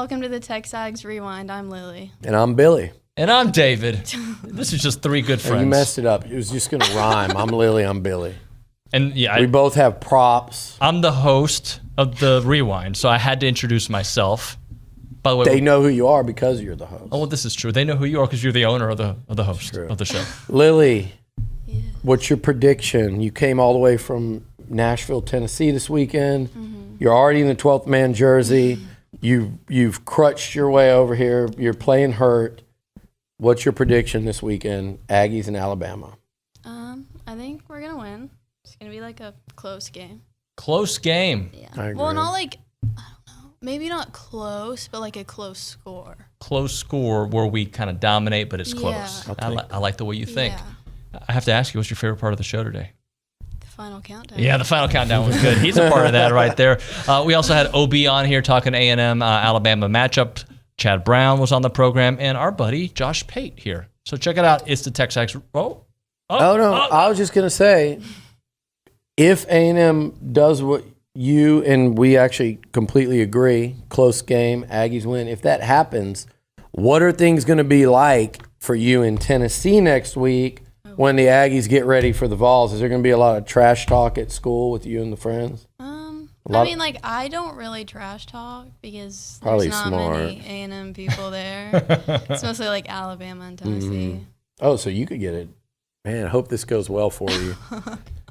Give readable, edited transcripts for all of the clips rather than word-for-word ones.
Welcome to the TexAgs Rewind. I'm Lily. And I'm Billy. And I'm David. This is just three good friends. You messed it up. It was just going to rhyme. I'm Lily, I'm Billy. And yeah, we both have props. I'm the host of the Rewind, so I had to introduce myself. By the way, they know who you are because you're the host. Oh, well, this is true. They know who you are because you're the owner of the host of the show. Lily, what's your prediction? You came all the way from Nashville, Tennessee this weekend. Mm-hmm. You're already in the 12th man jersey. You've crutched your way over here. You're playing hurt. What's your prediction this weekend, Aggies and Alabama? I think we're going to win. It's going to be like a close game. Close game. Yeah. Well, not like, I don't know, maybe not close, but like a close score. Close score where we kind of dominate, but it's close. I like the way you think. Yeah. I have to ask you, what's your favorite part of the show today? The final countdown. Yeah, the final countdown was good. He's a part of that right there. We also had OB on here talking A&M Alabama matchup. Chad Brown was on the program, and our buddy Josh Pate here. So check it out. It's the TexAgs. I was just going to say, if A&M does what you and we actually completely agree, close game, Aggies win, if that happens, what are things going to be like for you in Tennessee next week when the Aggies get ready for the Vols? Is there going to be a lot of trash talk at school with you and the friends? I don't really trash talk because Probably there's not smart. many A&M people there. It's mostly like Alabama and Tennessee. Mm-hmm. Oh, so you could get it. Man, I hope this goes well for you.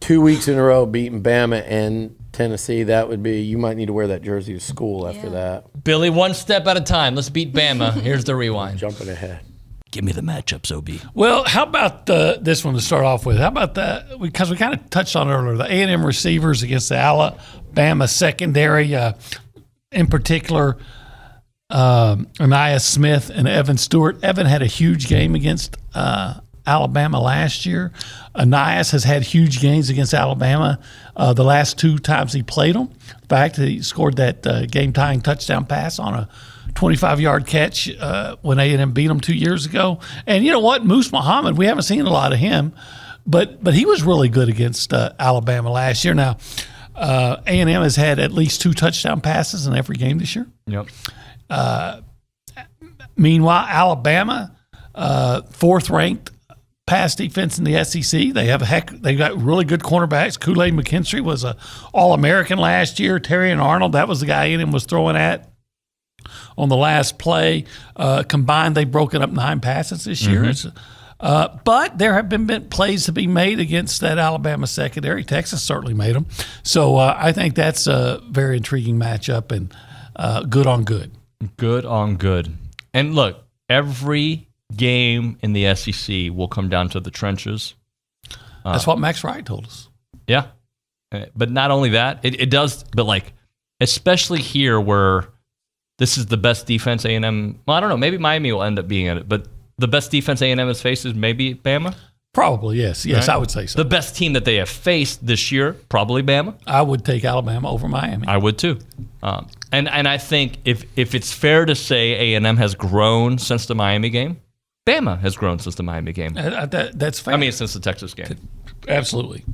2 weeks in a row beating Bama and Tennessee, that would be, you might need to wear that jersey to school after that. Billy, one step at a time. Let's beat Bama. Here's the rewind. Jumping ahead. Give me the matchups, OB. Well, how about this one to start off with? How about that? Because we kind of touched on it earlier, the A&M receivers against the Alabama secondary, in particular, Aniyah Smith and Evan Stewart. Evan had a huge game against Alabama last year. Aniyah has had huge games against Alabama the last two times he played them. In fact, he scored that game-tying touchdown pass on a 25-yard catch when A&M beat them 2 years ago. And you know what? Moose Muhammad, we haven't seen a lot of him, but he was really good against Alabama last year. Now, A&M has had at least 2 touchdown passes in every game this year. Yep. Meanwhile, Alabama, 4th-ranked pass defense in the SEC. They got really good cornerbacks. Kool-Aid McKinstry was a All-American last year. Terry and Arnold, that was the guy A&M was throwing at on the last play. Combined, they've broken up 9 passes this year. But there have been plays to be made against that Alabama secondary. Texas certainly made them. So I think that's a very intriguing matchup and good on good. Good on good. And look, every game in the SEC will come down to the trenches. That's what Max Wright told us. Yeah. But not only that, it does, but like, especially here where this is the best defense A&M. Well, I don't know. Maybe Miami will end up being at it, but the best defense A&M has faced is maybe Bama? Probably, yes. Yes, right? I would say so. The best team that they have faced this year, probably Bama. I would take Alabama over Miami. I would too. And I think if it's fair to say A&M has grown since the Miami game, Bama has grown since the Miami game. That's fair. I mean, since the Texas game. Absolutely.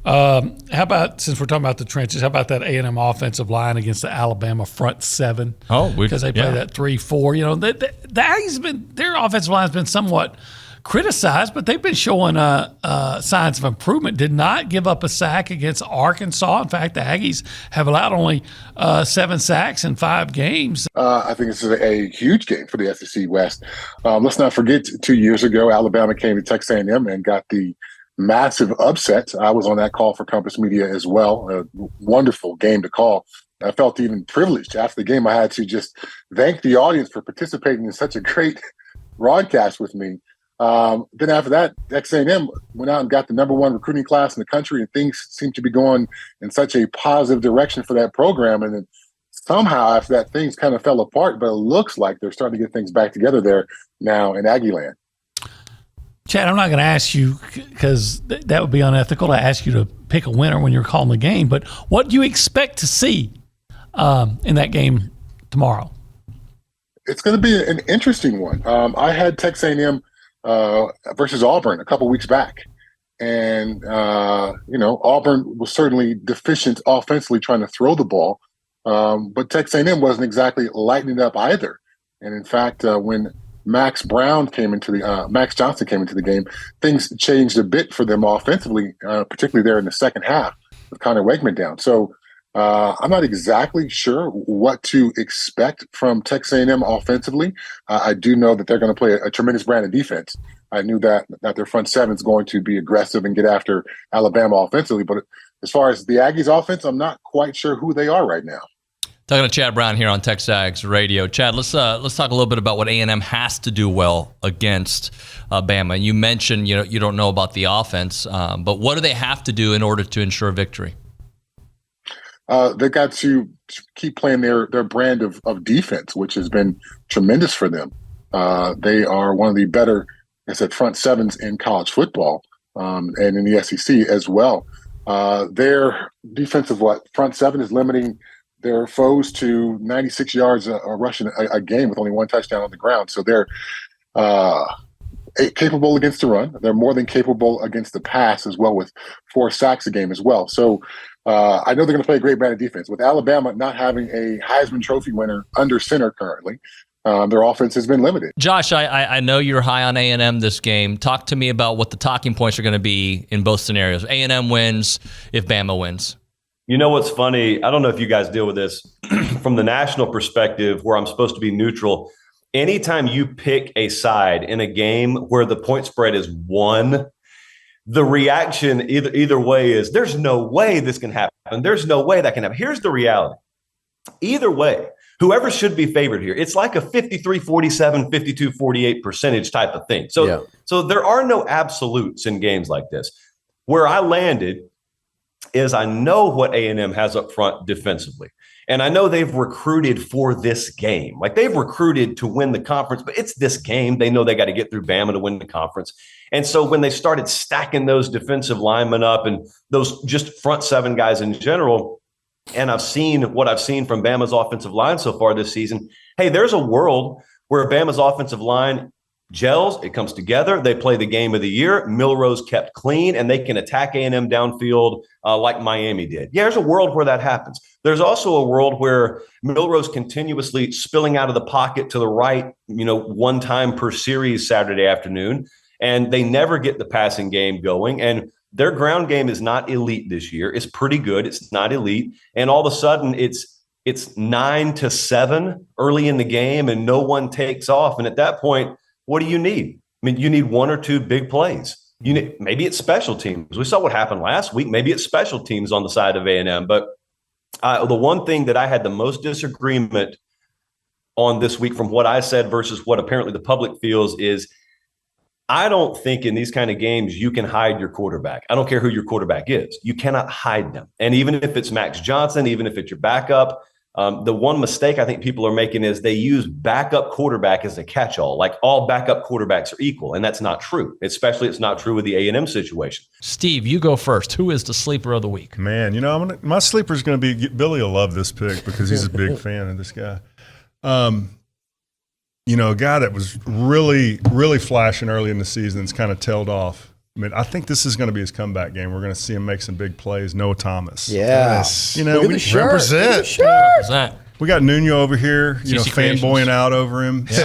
How about, since we're talking about the trenches, how about that A&M offensive line against the Alabama front 7? Because they play that 3-4. You know, the Aggies their offensive line has been somewhat criticized, but they've been showing signs of improvement. Did not give up a sack against Arkansas. In fact, the Aggies have allowed only 7 sacks in 5 games. I think this is a huge game for the SEC West. Let's not forget 2 years ago, Alabama came to Texas A&M and got the massive upset. I was on that call for Compass Media as well. A wonderful game to call. I felt even privileged. After the game, I had to just thank the audience for participating in such a great broadcast with me. Then after that, Texas A&M went out and got the #1 recruiting class in the country, and things seemed to be going in such a positive direction for that program. And then somehow after that, things kind of fell apart, but it looks like they're starting to get things back together there now in Aggie land. Chad, I'm not going to ask you, because that would be unethical to ask you to pick a winner when you're calling the game, but what do you expect to see in that game tomorrow? It's going to be an interesting one. I had Texas A&M versus Auburn a couple weeks back. And, Auburn was certainly deficient offensively trying to throw the ball. But Texas A&M wasn't exactly lighting it up either. And in fact, when Max Johnson came into the game, things changed a bit for them offensively, particularly there in the second half with Connor Wegman down. So I'm not exactly sure what to expect from Texas A&M offensively. I do know that they're going to play a tremendous brand of defense. I knew that their front seven is going to be aggressive and get after Alabama offensively. But as far as the Aggies offense, I'm not quite sure who they are right now. Talking to Chad Brown here on TexAgs Radio. Chad, let's talk a little bit about what A&M has to do well against Bama. You mentioned you don't know about the offense, but what do they have to do in order to ensure victory? They've got to keep playing their brand of defense, which has been tremendous for them. They are one of the better, front sevens in college football and in the SEC as well. Their defensive front seven is limiting their foes to 96 yards rushing a game with only one touchdown on the ground. So they're capable against the run. They're more than capable against the pass as well, with 4 sacks a game as well. So I know they're going to play a great brand of defense. With Alabama not having a Heisman Trophy winner under center currently, their offense has been limited. Josh, I know you're high on A&M this game. Talk to me about what the talking points are going to be in both scenarios. A&M wins if Bama wins. You know what's funny? I don't know if you guys deal with this from the national perspective where I'm supposed to be neutral. Anytime you pick a side in a game where the point spread is 1, the reaction either way is there's no way this can happen. There's no way that can happen. Here's the reality. Either way, whoever should be favored here, it's like a 53-47, 52-48 percentage type of thing. So there are no absolutes in games like this. Where I landed is I know what A&M has up front defensively. And I know they've recruited for this game. Like, they've recruited to win the conference, but it's this game. They know they got to get through Bama to win the conference. And so when they started stacking those defensive linemen up and those just front seven guys in general, and I've seen what I've seen from Bama's offensive line so far this season, hey, there's a world where Bama's offensive line gels, it comes together, they play the game of the year, Milrose kept clean, and they can attack A&M downfield like Miami did. Yeah, there's a world where that happens. There's also a world where Milrose continuously spilling out of the pocket to the right, one time per series Saturday afternoon, and they never get the passing game going. And their ground game is not elite this year. It's pretty good. It's not elite. And all of a sudden it's 9-7 early in the game and no one takes off. And at that point, what do you need? I mean, you need 1 or 2 big plays. Maybe it's special teams. We saw what happened last week. Maybe it's special teams on the side of A&M. But the one thing that I had the most disagreement on this week from what I said versus what apparently the public feels is I don't think in these kind of games you can hide your quarterback. I don't care who your quarterback is. You cannot hide them. And even if it's Max Johnson, even if it's your backup, the one mistake I think people are making is they use backup quarterback as a catch-all. Like all backup quarterbacks are equal, and that's not true. Especially it's not true with the A&M situation. Steve, you go first. Who is the sleeper of the week? Man, my sleeper is going to be – Billy will love this pick because he's a big fan of this guy. A guy that was really, really flashing early in the season has kind of tailed off. I mean, I think this is going to be his comeback game. We're going to see him make some big plays. Noah Thomas. Yeah. Yes. We represent. We got Nuno over here, fanboying out over him. So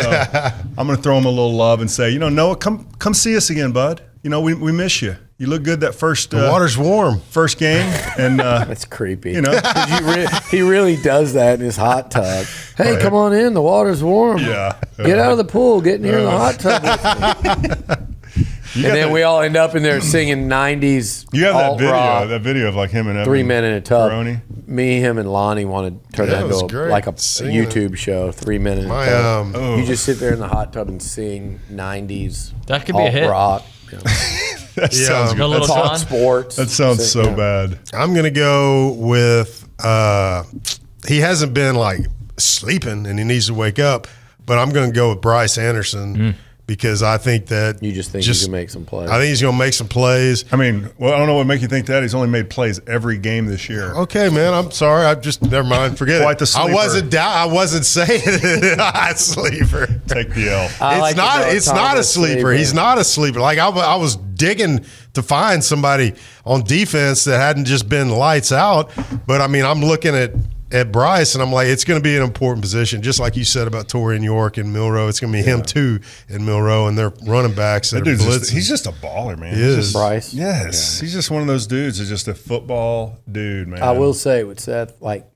I'm going to throw him a little love and say, Noah, come see us again, bud. We miss you. You look good that first. The water's warm. First game, and that's creepy. He really does that in his hot tub. Hey, come on in. The water's warm. Yeah. Get out of the pool. Get in here in the hot tub. And then we all end up in there singing 90s. You have that video of like him and Evan 3 Men in a Tub. Baroni. Me, him, and Lonnie want to turn that into a YouTube show. 3 Men in a Tub. You just sit there in the hot tub and sing 90s. That could be a hit. Rock. That sounds good. Little John. Sports. That sounds so bad. I'm gonna go with. He hasn't been like sleeping, and he needs to wake up. But I'm gonna go with Bryce Anderson. Because I think that you just think he can make some plays. I think he's going to make some plays. I mean, I don't know what makes you think that. He's only made plays every game this year. Okay, man. I'm sorry. Never mind. Forget Quite the it. sleeper. I wasn't saying it. Sleeper. Take the L. It's not a sleeper. He's not a sleeper. Like I was digging to find somebody on defense that hadn't just been lights out. But I mean, I'm looking at at Bryce, and I'm like, it's going to be an important position, just like you said about Torrey and York and Milroe. It's going to be him too in Milroe, and they're running backs. That He's just a baller, man. He is. Bryce. Yes, he's just one of those dudes. He's just a football dude, man. I will say with Seth, like,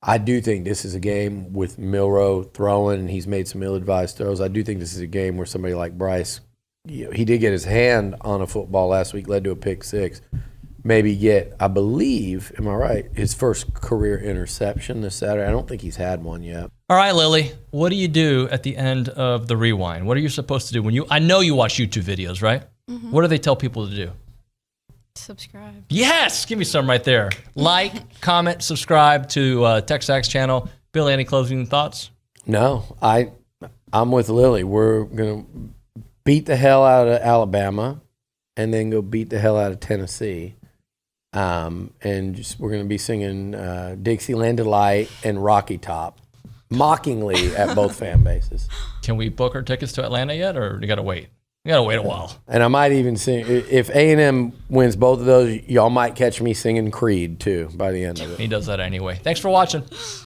I do think this is a game with Milroe throwing, and he's made some ill-advised throws. I do think this is a game where somebody like Bryce, he did get his hand on a football last week, led to a pick six. Maybe get, I believe, am I right, his first career interception this Saturday. I don't think he's had one yet. All right, Lily, what do you do at the end of the rewind? What are you supposed to do when I know you watch YouTube videos, right? Mm-hmm. What do they tell people to do? Subscribe. Yes, give me some right there. Like, comment, subscribe to TexAgs channel. Billy, any closing thoughts? No, I'm with Lily. We're going to beat the hell out of Alabama and then go beat the hell out of Tennessee. And we're going to be singing Dixieland Delight and Rocky Top mockingly at both fan bases. Can we book our tickets to Atlanta yet, or you got to wait? You got to wait a while. And I might even sing, if A&M wins both of those, y'all might catch me singing Creed too by the end of it. He does that anyway. Thanks for watching.